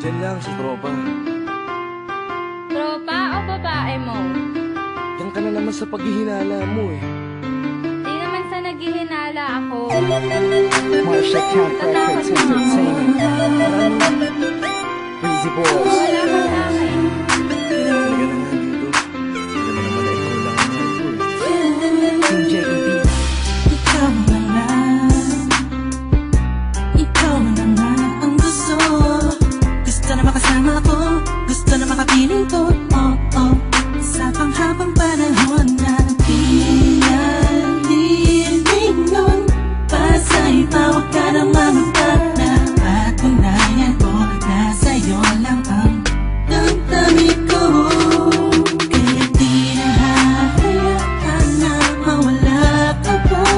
Diyan lang sa tropa. Tropa o babae mo? Diyan ka na naman sa paghihinala mo eh. Di naman sa naghihinala ako. Marsha Camp Records Entertainment. Breezy Boys. Wala ka sa akin. Talaga na nga dito. Hindi naman naman na ikaw lang ang mahal ko eh. Team JEB. Ikaw na nga, ikaw na nga ang gusto. Gusto na makasama ko, gusto na makapiling ko. Oh, oh, sa panghabang panahon na pinaliling nun. Pasa'y tawag ka na mamutag na patunayan ko na sa'yo lang ang damdamin ko. Kaya di na hahayaan na mawala ka pa.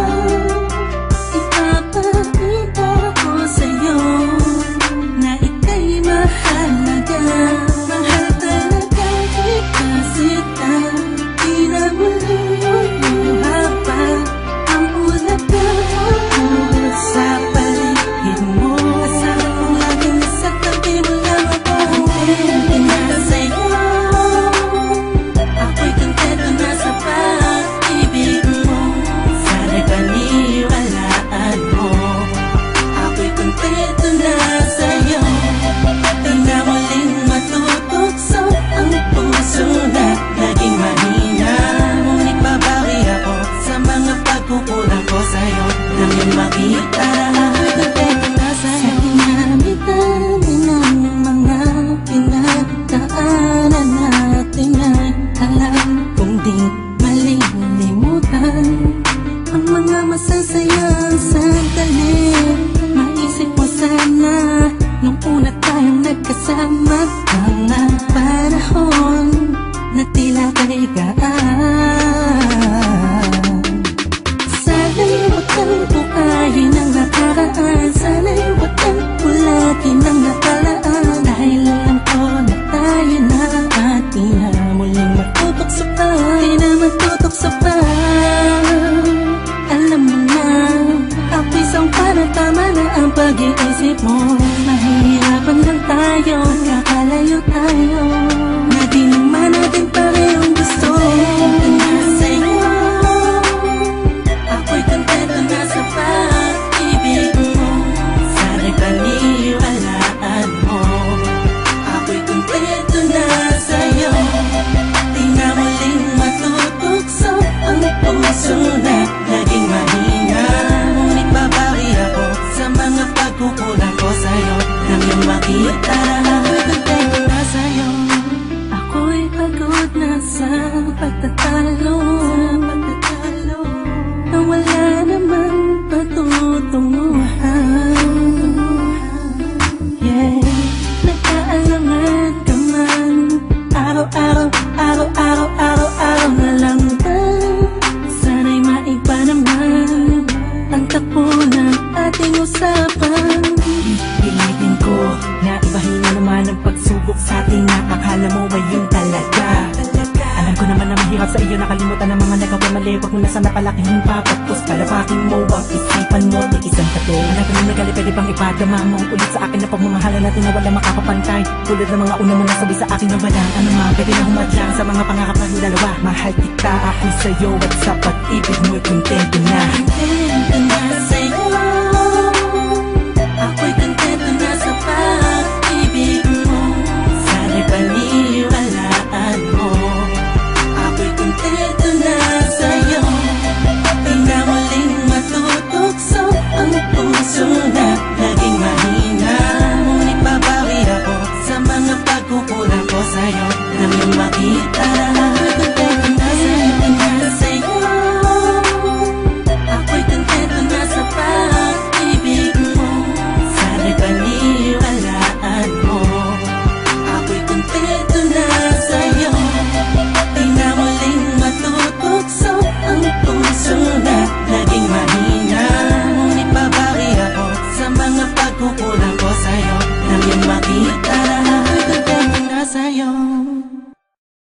Ipapakita ko sa'yo na ika'y mahalaga. Mahal talaga kita sita. Di na muli haba ang ulap na ako sa paligid mo. Asahan kong lagi nasa tabi mo lang ako. Hintay na sa'yo. Ako'y kontento na sa pag-ibig mo. Sana'y paniwalaan mo. Ako'y kontento na sa'yo. Di na muling matutukso ang puso na naging mahina. Ngunit babawi ako sa mga pagkukulang ko sa'yo. Nang yung makita na ako'y kontento na sa'yo. Sa dinami-dami ng mga pinagdaanan natin ay alam kong di malilimutan ang mga masasayang sandali. Maisip mo sana nung una tayong nagkasama, mga panahon na tila kay gaan. Sana'y huwag kang bukayin ang nakaraan. Sana'y huwag kang ulagin ang nakalaan. Dahil alam ko na tayo na at di na muling matutokso pa. Di na matutokso pa. Alam mo na, ako'y sangpa na tama na ang pag-iisip mo. Mahihirapan lang tayo, kakalayo tayo, na di naman natin parehong gusto. Na sa'yo, ako'y kontento na sa pag-ibig mo. Sana'y paniwalaan mo. Ako'y kontento na sa'yo. Di na muling matutokso ang puso na naging mahina. Ngunit babawi ako sa mga pagkukulang ko sa'yo. Nang yung makita na ako'y kontento na sa'yo. Ako'y pagod na sa pagtatalo, na wala namang patutunguhan. Yeah, nagkaalangan ka man. Araw-araw, araw-araw, araw-araw na lang ba? Sana'y maiba naman ang takbo ng ating usapan. Pilitin ko na ibahin na naman ang pagsubok sa ating akala mo ba yun talaga? Alam ko naman na mahirap sa iyo nakalimutan ang mga nagkakamali. Huwag mo na sana palaking papagpos. Palapakin mo ang isipan mo, tiisan ka to. Alam ko na nagali, pwede bang ipadama mo ulit sa akin na pagmamahala natin na wala makakapantay. Tulad ng mga una mo nasabi sa akin na walang ano ma. Pwede na humadlang sa mga pangarap natin dalawa. Mahal kita, ako sa'yo at sa pag-ibig mo'y kontento na. Kontento na sa'yo.